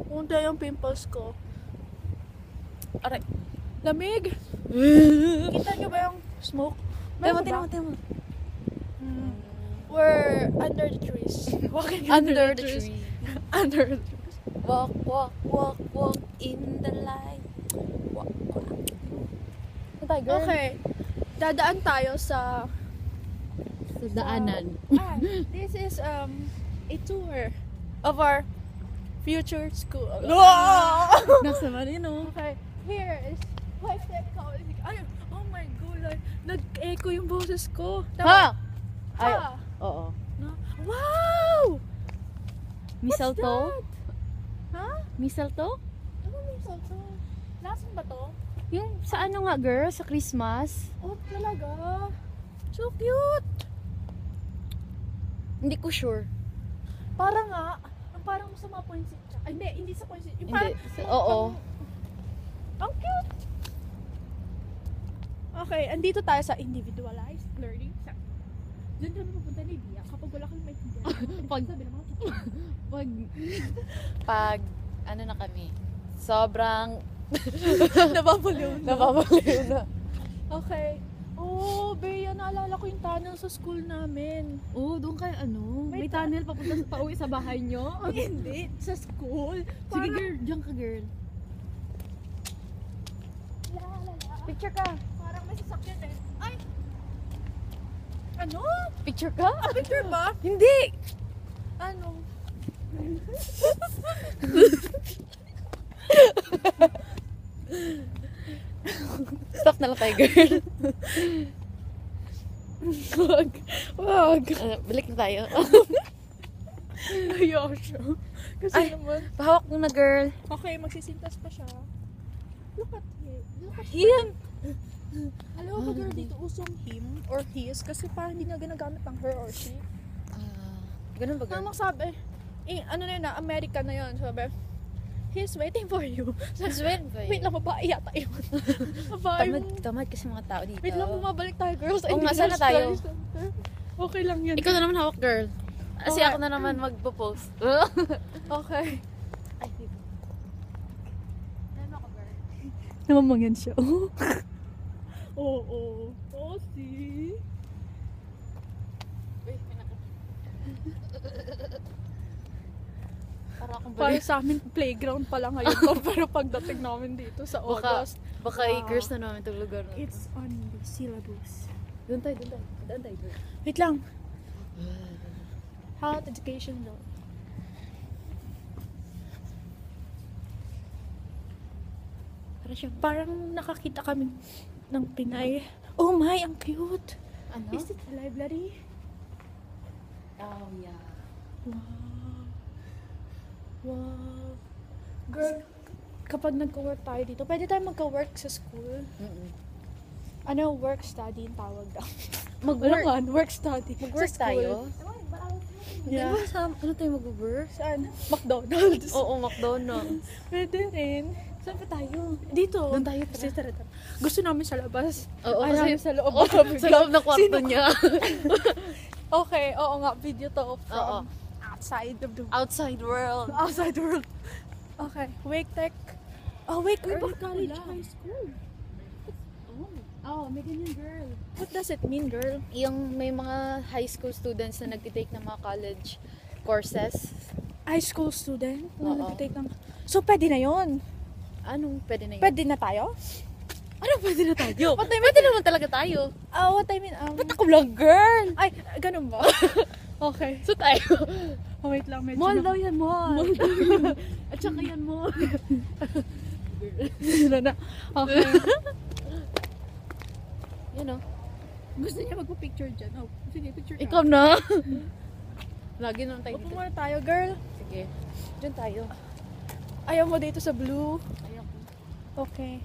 Punta yung pimples ko. Aray. Lamig! Kita nyo ba yung smoke? Tama. We're under the trees. Walking Under the tree. Under the trees. Walk in the light. Walk. Ano tayo, girl? Okay. Dadaan tayo sa... Sa daanan. This is a tour of our future school. Nasa Marino. Okay. Here is White Tech College. Ay, oh my God. Nag-echo yung boses ko. Ha! Ha! Ay, oo. Wow! Mistletoe? Ha? Mistletoe? Ano yung salto? Lasan ba to? Yung sa ano nga, girl? Sa Christmas? Oh, talaga? So cute! Hindi ko sure. Parang nga, parang sa mga poinsettia. Ay, hindi sa poinsettia. Yung Hindi. parang, Oo. Ang cute! Okay, andito tayo sa individualized learning. Doon kami pupunta ni Bia kapag wala kang maintindihan. Pag- Sabi naman, Pag, ano na kami, sobrang nababaliw na. nababaliw na. Okay. Oh, Bea, naalala ko yung tunnel sa school namin. Oo, doon kayo ano? May tunnel papunta sa pauwi sa bahay nyo? Hindi, sa school. Sige, girl. Diyan ka, girl. Picture ka. Parang may sasakyan eh. Ay! Ano? Picture ka? Picture ba? Hindi! Ano? Stop na lang tayo, girl. Wag. Balik na tayo. Ayoko siya. Kasi Ay. naman. Pahawak mo na, girl. Okay, magsisintas pa siya. Look at him. Look at Him! Alam mo ba girl dito usong him or his kasi parang hindi nga ginagamit ng her or she. Ganun ba, girl? Namang sabi, ano na yun na, American na yun. Sabi, he's waiting for you. Wait lang, babae yata yun. Babae mo. Tamad kasi mga tao dito. Wait lang, bumabalik tayo girls. Oo nga, sana tayo. Okay lang yan. Ikaw na naman hawak, girl. Kasi Okay. ako na naman magpo-post. Okay. Ay, dito. Ano ako, girl? Namamangyan siya. Oo. Oh, see? Uy, may Para akong Para balik. sa amin, playground pa lang ngayon to. Pero pagdating namin dito sa August, Baka i-curse na namin itong lugar na. it's on the syllabus. Doon tayo, girl. Wait lang. Health education daw. Parang nakakita kami ng Pinay. Oh my, ang cute. Ano? Is it a library? Oh, yeah. Wow. Wow. Girl, kapag nagka-work tayo dito, pwede tayo magka-work sa school. Ano, work study yung tawag daw. Mag-work? Ano nga, work study. Mag-work Sa school. tayo? Yeah. Diba sa, ano tayo mag-work? Saan? McDonald's. Oo, McDonald's. Pwede rin. Saan pa tayo? Dito. Doon tayo, tara. Kasi tara. Gusto namin sa labas. Oo, Ayaw kasi namin sa loob. Oo, sa loob ng kwarto Sino- niya. Okay, oo nga. Video to Oo. from outside of the Outside world. outside world. Okay. Wake Tech. Oh, Wake Uy, Early baka College wala. High School. Oh, may ganyan, girl. What does it mean, girl? Yung may mga high school students na nagtitake ng mga college courses. High school student? Oo. Nag-take ng... So, pwede na yon. Anong pwede na yun? Pwede na tayo? Ano pwede na tayo? What I mean- Pwede naman talaga tayo. What I mean, Ba't ako lang, girl? Ay, ganun ba? Okay. So tayo. Oh, wait lang, medyo Mall na- daw yan, mall. At saka yan, mall. na. Okay. Yan o. Gusto niya magpa-picture dyan. Oh, sige, picture ka. Ikaw na. Lagi naman tayo Upo dito. muna tayo, girl. Sige. Diyan tayo. Ayaw mo dito sa blue. Ayoko. Okay.